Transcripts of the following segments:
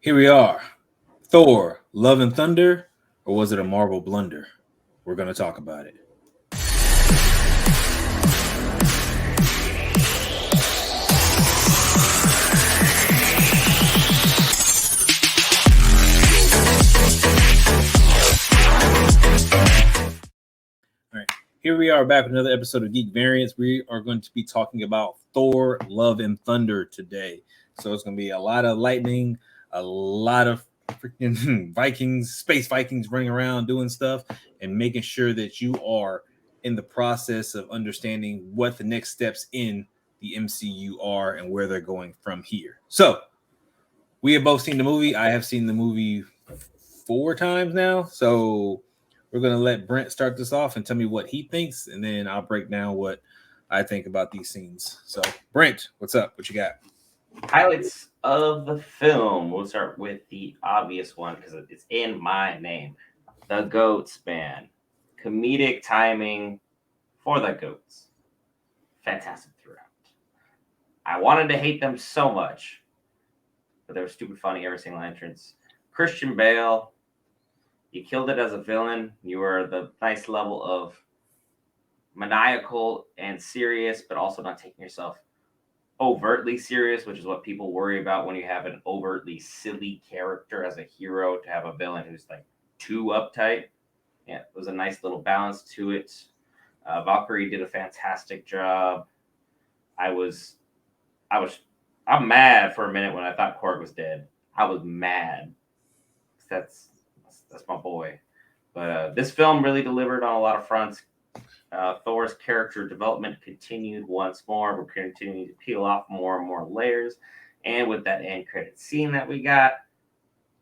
Here we are. Thor, Love and Thunder, or was it a Marvel blunder? We're going to talk about it. All right. Here we are back with another episode of Geek Variants. We are going to be talking about Thor, Love and Thunder today. So it's going to be a lot of lightning, a lot of freaking Vikings, space Vikings running around doing stuff and making sure that you are in the process of understanding what the next steps in the MCU are and where they're going from here. So we have both seen the movie. I have seen the movie 4 times now. So we're going to let Brent start this off and tell me what he thinks, and then I'll break down what I think about these scenes. So, Brent, what's up? What you got? Highlights of the film. We'll start with the obvious one because it's in my name. The Goats Band. Comedic timing for the Goats. Fantastic throughout. I wanted to hate them so much, but they were stupid funny every single entrance. Christian Bale, you killed it as a villain. You were the nice level of maniacal and serious, but also not taking yourself overtly serious, which is what people worry about when you have an overtly silly character as a hero, to have a villain who's like too uptight. Yeah, it was a nice little balance to it. Valkyrae did a fantastic job. I'm mad for a minute when I thought Korg was dead. I was mad. That's my boy. But this film really delivered on a lot of fronts. Thor's character development continued once more. We're continuing to peel off more and more layers. And with that end credit scene that we got,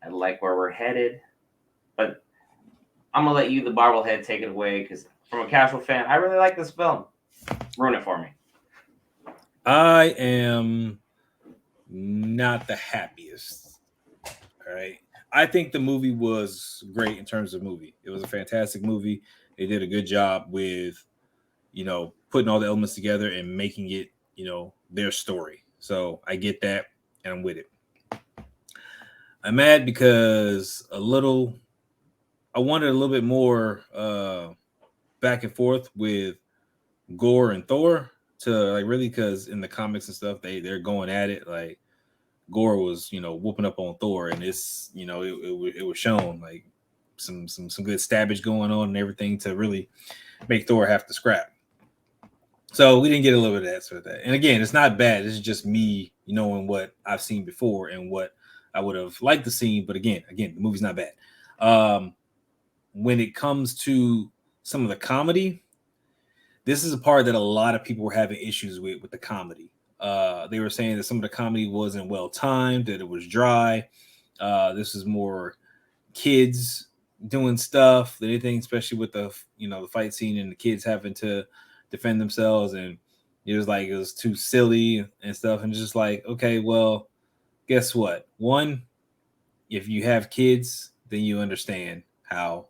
I like where we're headed. But I'm going to let you, the Barblehead, take it away, because from a casual fan, I really like this film. Ruin it for me. I am not the happiest. All right. I think the movie was great in terms of movie. It was a fantastic movie. They did a good job with, putting all the elements together and making it, their story. So I get that and I'm with it. I'm mad because I wanted a little bit more back and forth with Gorr and Thor to really, because in the comics and stuff, they're going at it. Like Gorr was, whooping up on Thor, and it's, it was shown like some good stabbage going on and everything to really make Thor have to scrap. So we didn't get a little bit of that sort of that. And again, it's not bad. This is just me knowing what I've seen before and what I would have liked to see. But again, the movie's not bad. When it comes to some of the comedy, this is a part that a lot of people were having issues with the comedy. They were saying that some of the comedy wasn't well timed, that it was dry. This is more kids doing stuff than anything, especially with the the fight scene and the kids having to defend themselves, and it was too silly and stuff. And just like, okay, well, guess what? One, if you have kids, then you understand how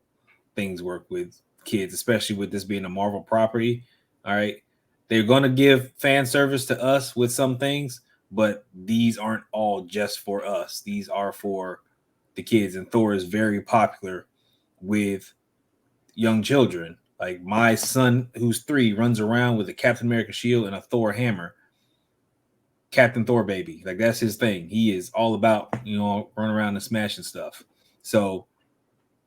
things work with kids, especially with this being a Marvel property. All right. They're going to give fan service to us with some things, but these aren't all just for us. These are for the kids. And Thor is very popular with young children. Like my son, who's 3, runs around with a Captain America shield and a Thor hammer. Captain Thor baby. Like that's his thing. He is all about, running around and smashing stuff. So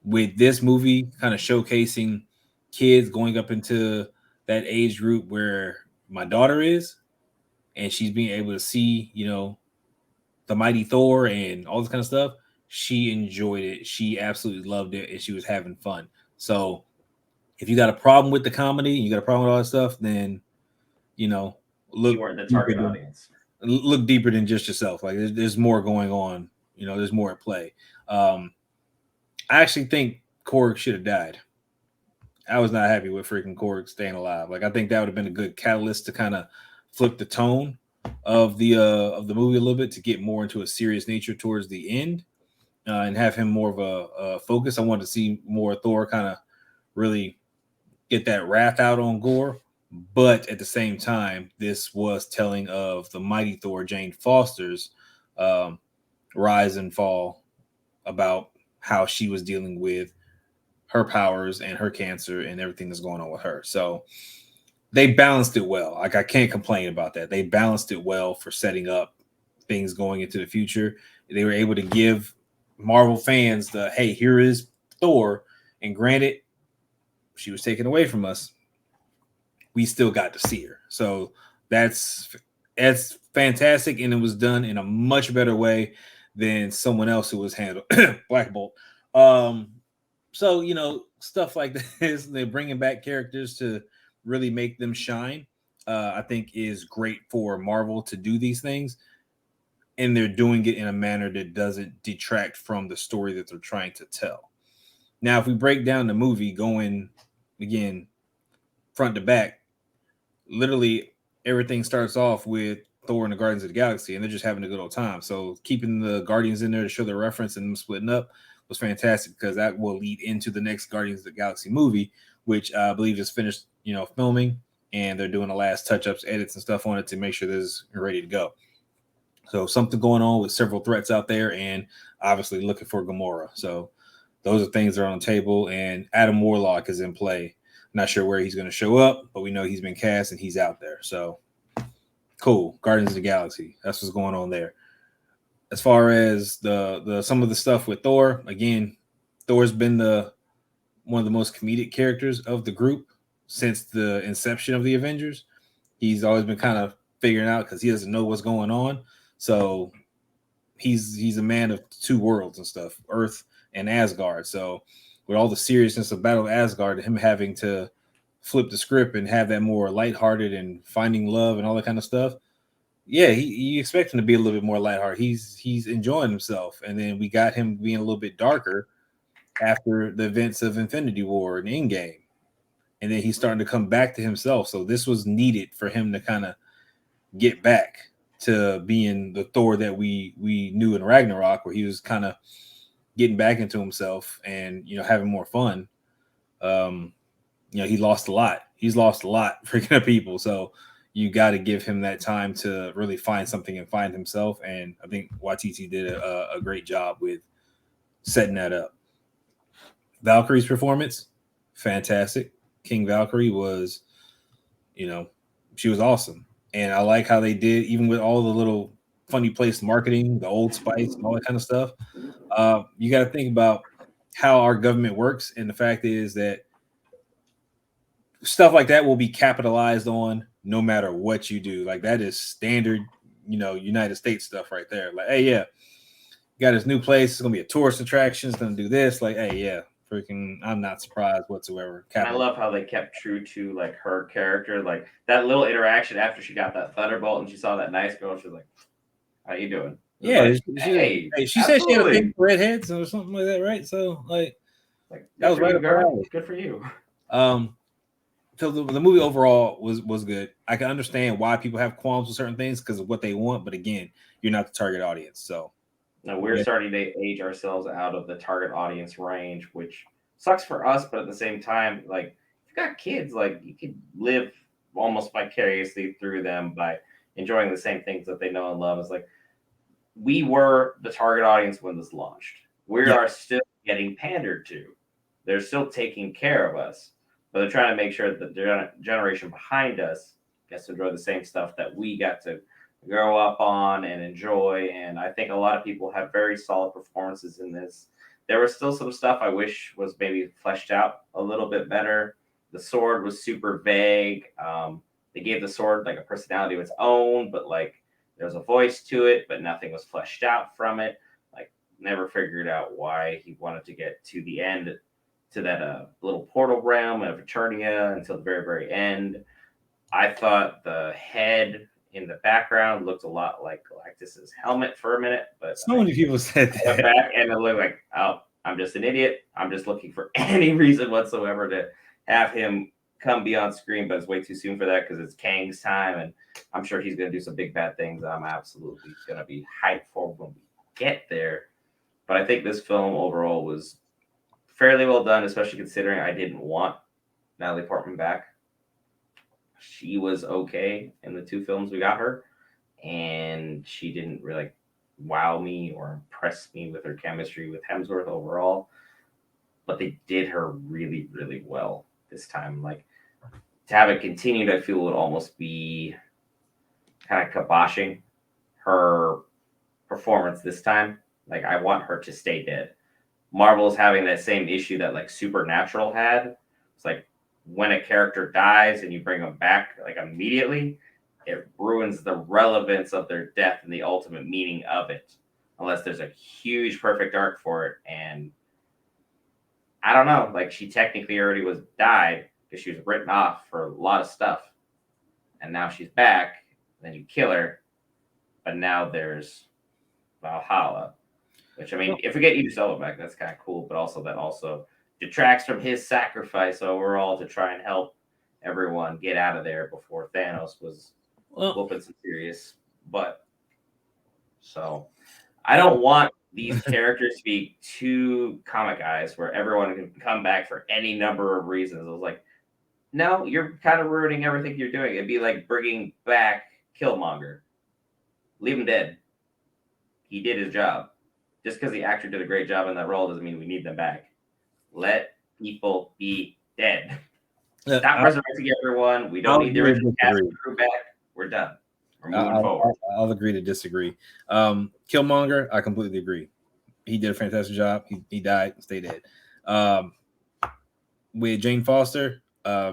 with this movie kind of showcasing kids going up into that age group where my daughter is, and she's being able to see, the mighty Thor and all this kind of stuff, she enjoyed it. She absolutely loved it, and she was having fun. So if you got a problem with the comedy, you got a problem with all that stuff, then look, you weren't the target audience. Look deeper than just yourself. Like there's more going on. There's more at play. I actually think Korg should have died. I was not happy with freaking Korg staying alive. Like I think that would have been a good catalyst to kind of flip the tone of the movie a little bit, to get more into a serious nature towards the end, and have him more of a focus. I wanted to see more Thor kind of really get that wrath out on Gorr, but at the same time, this was telling of the mighty Thor, Jane Foster's rise and fall about how she was dealing with her powers and her cancer and everything that's going on with her. So they balanced it well. Like I can't complain about that. They balanced it well for setting up things going into the future. They were able to give Marvel fans the hey, here is Thor, and granted, she was taken away from us. We still got to see her. So that's that's fantastic, and it was done in a much better way than someone else who was handled Black Bolt. Um, so stuff like this, they're bringing back characters to really make them shine. I think is great for Marvel to do these things, and they're doing it in a manner that doesn't detract from the story that they're trying to tell. Now, if we break down the movie, going again front to back, literally everything starts off with Thor and the Guardians of the Galaxy, and they're just having a good old time. So keeping the Guardians in there to show the reference and them splitting up was fantastic because that will lead into the next Guardians of the Galaxy movie, which I believe is finished, filming, and they're doing the last touch-ups, edits, and stuff on it to make sure this is ready to go. So something going on with several threats out there, and obviously looking for Gamora. So those are things that are on the table, and Adam Warlock is in play. Not sure where he's going to show up, but we know he's been cast and he's out there. So cool. Guardians of the Galaxy. That's what's going on there. As far as the some of the stuff with Thor, again, Thor's been the one of the most comedic characters of the group since the inception of the Avengers. He's always been kind of figuring out because he doesn't know what's going on. So he's a man of two worlds and stuff, Earth and Asgard. So with all the seriousness of Battle of Asgard, him having to flip the script and have that more lighthearted and finding love and all that kind of stuff. Yeah, you expect him to be a little bit more lighthearted. He's enjoying himself, and then we got him being a little bit darker after the events of Infinity War and Endgame, and then he's starting to come back to himself. So this was needed for him to kind of get back to being the Thor that we knew in Ragnarok, where he was kind of getting back into himself and having more fun. Um, he lost a lot. He's lost a lot freaking people. So you got to give him that time to really find something and find himself. And I think Watiti did a great job with setting that up. Valkyrie's performance, fantastic. King Valkyrie was, you know, she was awesome. And I like how they did, even with all the little funny place marketing, the Old Spice, and all that kind of stuff. You got to think about how our government works. And the fact is that stuff like that will be capitalized on no matter what you do. Like that is standard, United States stuff right there. Like, hey, yeah, got this new place. It's gonna be a tourist attraction. It's gonna do this. Like, hey, yeah, freaking, I'm not surprised whatsoever. And I love how they kept true to like her character, like that little interaction after she got that thunderbolt and she saw that nice girl. She was like, "How you doing?" Yeah, like, hey, she said she had a thing for redheads or something like that, right? So like that was right up her alley. Good for you. So the movie overall was good. I can understand why people have qualms with certain things because of what they want, but again, you're not the target audience. So now we're starting to age ourselves out of the target audience range, which sucks for us, but at the same time, like if you got kids, like you could live almost vicariously through them by enjoying the same things that they know and love. It's like we were the target audience when this launched. We are still getting pandered to. They're still taking care of us, but they're trying to make sure that the generation behind us gets to enjoy the same stuff that we got to grow up on and enjoy. And I think a lot of people have very solid performances in this. There was still some stuff I wish was maybe fleshed out a little bit better. The sword was super vague. They gave the sword like a personality of its own, but like there was a voice to it, but nothing was fleshed out from it. Like never figured out why he wanted to get to the end, to that little portal realm of Eternia until the very, very end. I thought the head in the background looked a lot like Galactus's helmet for a minute, but so many people said that. Back and it looked like, oh, I'm just an idiot. I'm just looking for any reason whatsoever to have him come be on screen, but it's way too soon for that because it's Kang's time, and I'm sure he's going to do some big bad things. I'm absolutely going to be hyped for when we get there. But I think this film overall was fairly well done, especially considering I didn't want Natalie Portman back. She was okay in the two films we got her, and she didn't really wow me or impress me with her chemistry with Hemsworth overall. But they did her really, really well this time. Like to have it continued, I feel would almost be kind of kiboshing her performance this time. Like I want her to stay dead. Marvel's having that same issue that like Supernatural had. It's like when a character dies and you bring them back like immediately, it ruins the relevance of their death and the ultimate meaning of it, unless there's a huge perfect arc for it. And I don't know, like she technically already was died because she was written off for a lot of stuff, and now she's back. Then you kill her, but now there's Valhalla, which I mean, if we get Idris Elba back, that's kind of cool. But also that also detracts from his sacrifice overall to try and help everyone get out of there before Thanos was whooping some serious butt. So I don't want these characters to be too comicized where everyone can come back for any number of reasons. I was like, no, you're kind of ruining everything you're doing. It'd be like bringing back Killmonger. Leave him dead. He did his job. Just because the actor did a great job in that role doesn't mean we need them back. Let people be dead. Stop resurrecting everyone. We don't need the original cast and crew back. We're done. We're moving forward. I'll agree to disagree. Killmonger, I completely agree. He did a fantastic job. He died, stay dead. With Jane Foster,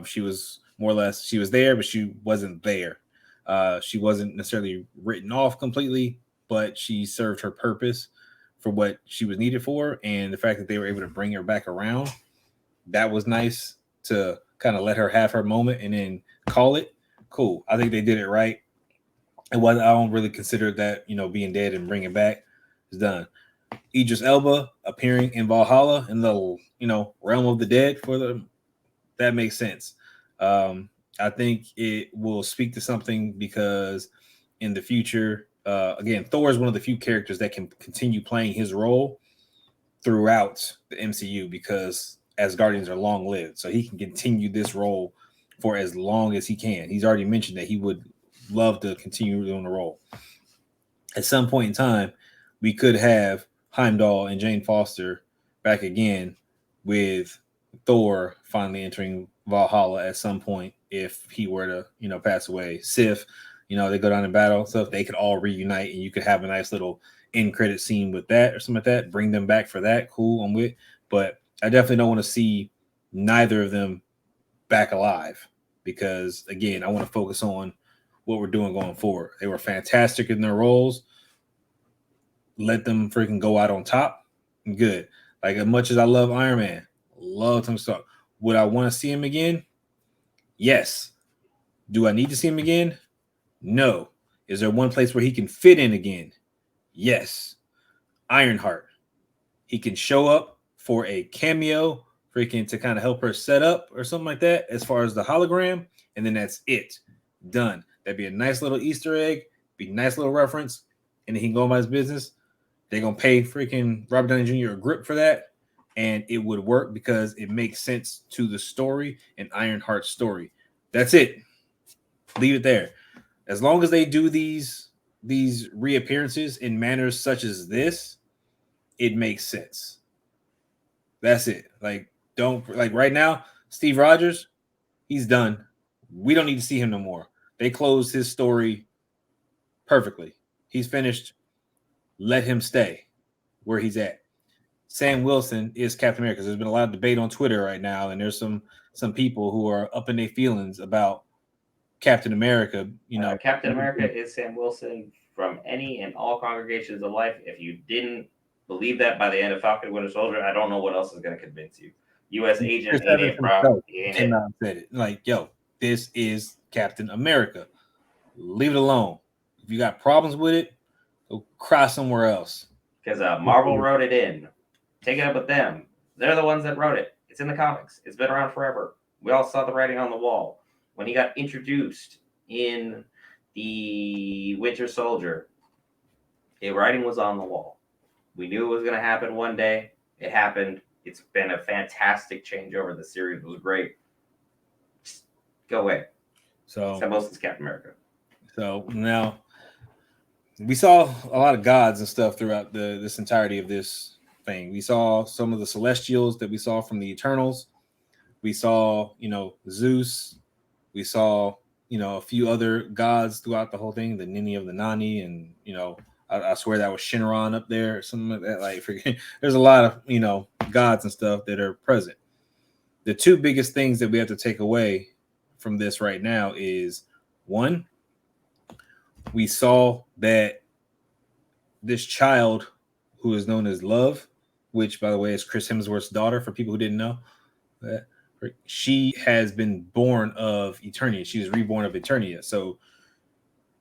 she was more or less, she was there, but she wasn't there. She wasn't necessarily written off completely, but she served her purpose for what she was needed for. And the fact that they were able to bring her back around, that was nice to kind of let her have her moment and then call it. Cool. I think they did it right. And what I don't really consider that, being dead and bringing back is done. Idris Elba appearing in Valhalla in the, realm of the dead that makes sense. I think it will speak to something because in the future, again, Thor is one of the few characters that can continue playing his role throughout the MCU because Asgardians are long lived. So he can continue this role for as long as he can. He's already mentioned that he would love to continue doing the role. At some point in time, we could have Heimdall and Jane Foster back again with Thor finally entering Valhalla at some point if he were to, pass away. Sif, they go down in battle. So if they could all reunite and you could have a nice little end credit scene with that or something like that, bring them back for that. Cool, I'm with. But I definitely don't want to see neither of them back alive because, again, I want to focus on what we're doing going forward. They were fantastic in their roles. Let them freaking go out on top. Good. Like, as much as I love Iron Man, love Tony Stark, would I want to see him again? Yes. Do I need to see him again? No. Is there one place where he can fit in again? Yes. Ironheart. He can show up for a cameo, freaking to kind of help her set up or something like that as far as the hologram, and then that's it. Done. That'd be a nice little Easter egg, be a nice little reference, and then he can go about his business. They're going to pay freaking Robert Downey Jr. a grip for that, and it would work because it makes sense to the story and Ironheart's story. That's it. Leave it there. As long as they do these reappearances in manners such as this, it makes sense. That's it. Like, don't, like, right now, Steve Rogers, he's done. We don't need to see him no more. They closed his story perfectly. He's finished. Let him stay where he's at. Sam Wilson is Captain America. There's been a lot of debate on Twitter right now, and there's some people who are up in their feelings about Captain America. Captain America is Sam Wilson from any and all congregations of life. If you didn't believe that by the end of Falcon Winter Soldier, I don't know what else is going to convince you. U.S. agent ain't it, bro. Said it. Like, yo, this is Captain America. Leave it alone. If you got problems with it, go cry somewhere else. Because Marvel wrote it in. Take it up with them. They're the ones that wrote it. It's in the comics. It's been around forever. We all saw the writing on the wall. When he got introduced in the Winter Soldier, the writing was on the wall. We knew it was going to happen one day. It happened. It's been a fantastic changeover. The series was great. Just go away. So Sam Wilson's Captain America. So now we saw a lot of gods and stuff throughout this entirety of this thing. We saw some of the celestials that we saw from the Eternals. We saw, Zeus. We saw, a few other gods throughout the whole thing, the Nini of the Nani, and I swear that was Shinron up there or something like that. Like, there's a lot of gods and stuff that are present. The two biggest things that we have to take away from this right now is one, we saw that this child who is known as Love, which by the way is Chris Hemsworth's daughter, for people who didn't know, that she has been born of Eternia. She was reborn of Eternia. So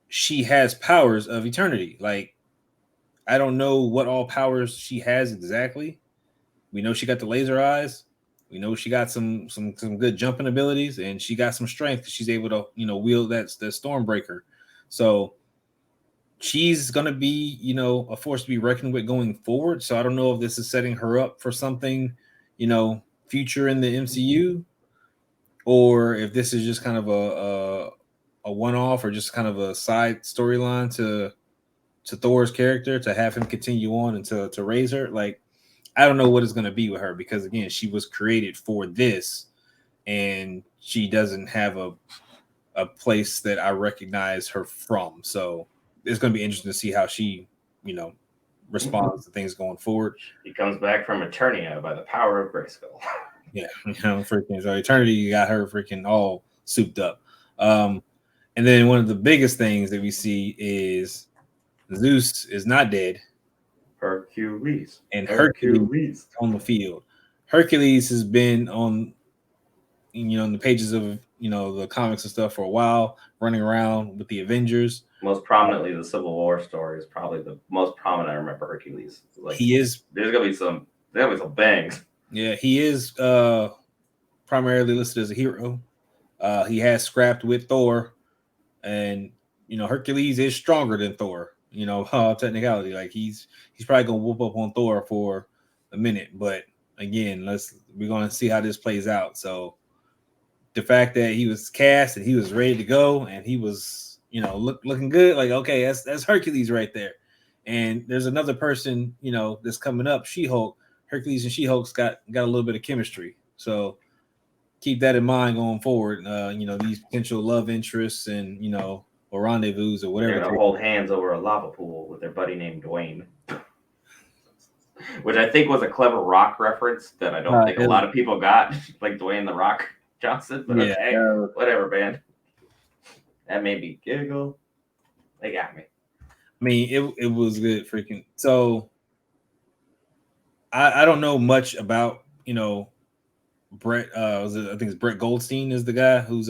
she has powers of eternity. Like, I don't know what all powers she has exactly. We know she got the laser eyes. We know she got some good jumping abilities, and she got some strength because she's able to wield that Stormbreaker. So she's gonna be a force to be reckoned with going forward. So I don't know if this is setting her up for something future in the MCU, or if this is just kind of a one off or just kind of a side storyline to Thor's character to have him continue on and to raise her. Like, I don't know what it's going to be with her because again, she was created for this, and she doesn't have a place that I recognize her from. So it's going to be interesting to see how she, responds to things going forward. He comes back from Eternia by the power of Grayskull. Yeah, freaking so Eternity, you got her freaking all souped up. And then one of the biggest things that we see is Zeus is not dead. Hercules. And Hercules on the field. Hercules has been on, in the pages of, the comics and stuff for a while, running around with the Avengers. Most prominently, the Civil War story is probably the most prominent. I remember Hercules. Like, he is. There's gonna be some bangs. Yeah, he is primarily listed as a hero. He has scrapped with Thor, and Hercules is stronger than Thor. Technicality, like he's probably gonna whoop up on Thor for a minute, but again, we're gonna see how this plays out. So the fact that he was cast and he was ready to go and he was looking good, like, okay, that's Hercules right there. And there's another person that's coming up, She-Hulk. Hercules and She-Hulk's got a little bit of chemistry, so keep that in mind going forward. These potential love interests and or rendezvous or whatever. They're gonna hold hands over a lava pool with their buddy named Dwayne, which I think was a clever Rock reference that I don't think a lot of people got, like Dwayne the Rock Johnson. But yeah, okay, whatever, man. That made me giggle. They got me. I mean, it was good, freaking. So I don't know much about Brett. I think it's Brett Goldstein is the guy who's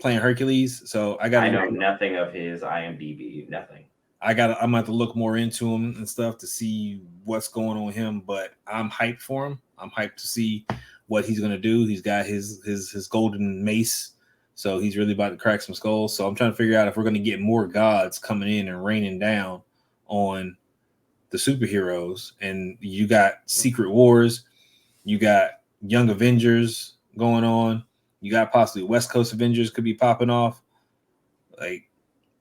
playing Hercules. So I know nothing of his IMDb. Nothing. I'm gonna have to look more into him and stuff to see what's going on with him. But I'm hyped for him. I'm hyped to see what he's gonna do. He's got his golden mace, so he's really about to crack some skulls. So I'm trying to figure out if we're gonna get more gods coming in and raining down on the superheroes. And you got Secret Wars, you got Young Avengers going on, you got possibly West Coast Avengers could be popping off. Like,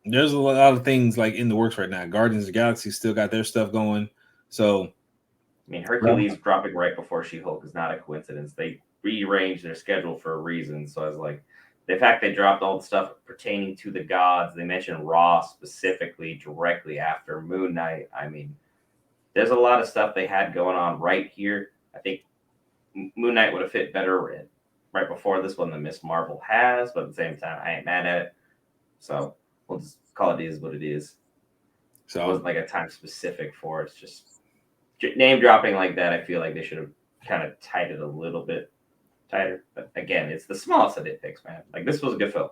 there's a lot of things like in the works right now. Guardians of the Galaxy still got their stuff going. So, I mean, Hercules dropping right before She-Hulk is not a coincidence. They rearranged their schedule for a reason. So I was like, the fact they dropped all the stuff pertaining to the gods, they mentioned Raw specifically directly after Moon Knight. I mean, there's a lot of stuff they had going on right here. I think Moon Knight would have fit better right before this one than Miss Marvel has, but at the same time, I ain't mad at it. So we'll just call it is what it is. So it wasn't like a time specific for it. It's just name dropping like that. I feel like they should have kind of tied it a little bit tighter. But again, it's the smallest of nitpicks, man. Like, this was a good film.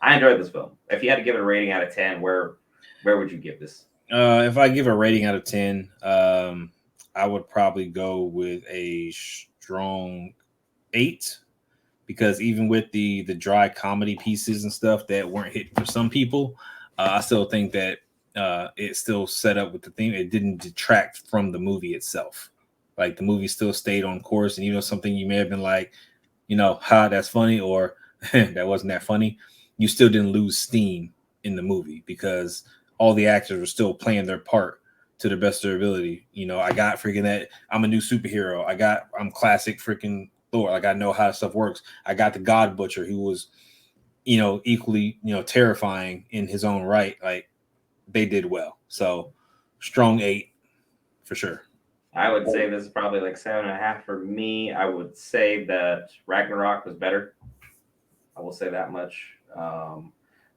I enjoyed this film. If you had to give it a rating out of 10, where would you give this? If I give a rating out of 10, I would probably go with a strong 8, because even with the dry comedy pieces and stuff that weren't hitting for some people, I still think that it still set up with the theme. It didn't detract from the movie itself. Like, the movie still stayed on course, and something you may have been like, that's funny, or that wasn't that funny. You still didn't lose steam in the movie because all the actors were still playing their part to the best of their ability. You know, I got freaking that I'm a new superhero. I'm classic freaking Thor. Like I know how stuff works. I got the God Butcher who was, you know, equally, you know, terrifying in his own right. Like they did well. So strong 8 for sure. I would say this is probably like 7.5 for me. I would say that Ragnarok was better. I will say that much.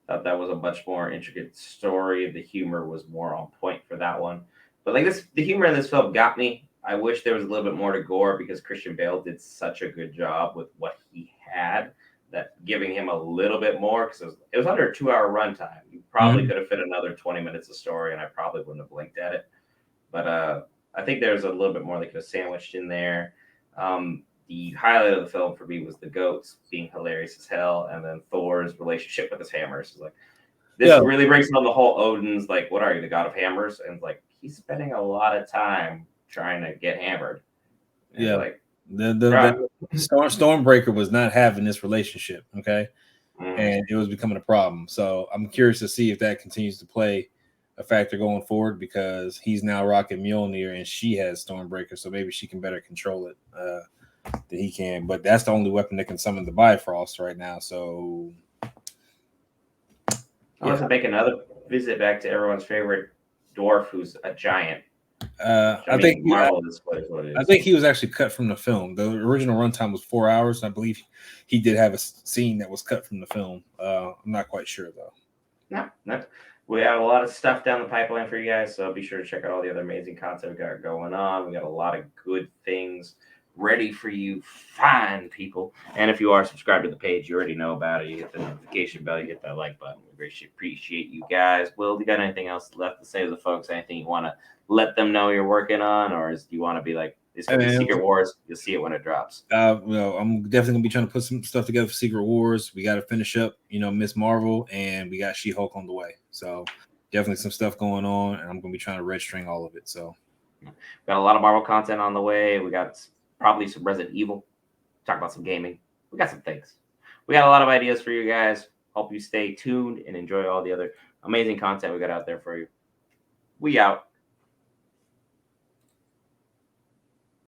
Thought that was a much more intricate story. The humor was more on point for that one. But like this, the humor in this film got me. I wish there was a little bit more to gore because Christian Bale did such a good job with what he had that giving him a little bit more because it was under a 2-hour runtime. You probably could have fit another 20 minutes of story, and I probably wouldn't have blinked at it. But I think there's a little bit more they could have sandwiched in there. The highlight of the film for me was the goats being hilarious as hell, and then Thor's relationship with his hammers. It's like this really breaks down the whole Odin's like, what are you, the god of hammers? And like he's spending a lot of time trying to get hammered. And like the Stormbreaker was not having this relationship, okay, and it was becoming a problem. So I'm curious to see if that continues to play a factor going forward because he's now rocking Mjolnir and she has Stormbreaker, so maybe she can better control it than he can. But that's the only weapon that can summon the Bifrost right now. So I want to make another visit back to everyone's favorite dwarf, who's a giant. I think Marvel displays what it is. I think he was actually cut from the film. The original runtime was 4 hours. And I believe he did have a scene that was cut from the film. I'm not quite sure though. No. We have a lot of stuff down the pipeline for you guys, so be sure to check out all the other amazing content we got going on. We got a lot of good things ready for you fine people. And if you are subscribed to the page, you already know about it. You hit the notification bell, you hit that like button. We greatly appreciate you guys. Will, you got anything else left to say to the folks? Anything you want to let them know you're working on? Or do you want to be like, it's going to be Secret Wars? You'll see it when it drops. Well, I'm definitely going to be trying to put some stuff together for Secret Wars. We got to finish up, Miss Marvel, and we got She-Hulk on the way. So definitely some stuff going on, and I'm going to be trying to red string all of it. So got a lot of Marvel content on the way. We got probably some Resident Evil. Talk about some gaming. We got some things. We got a lot of ideas for you guys. Hope you stay tuned and enjoy all the other amazing content we got out there for you. We out.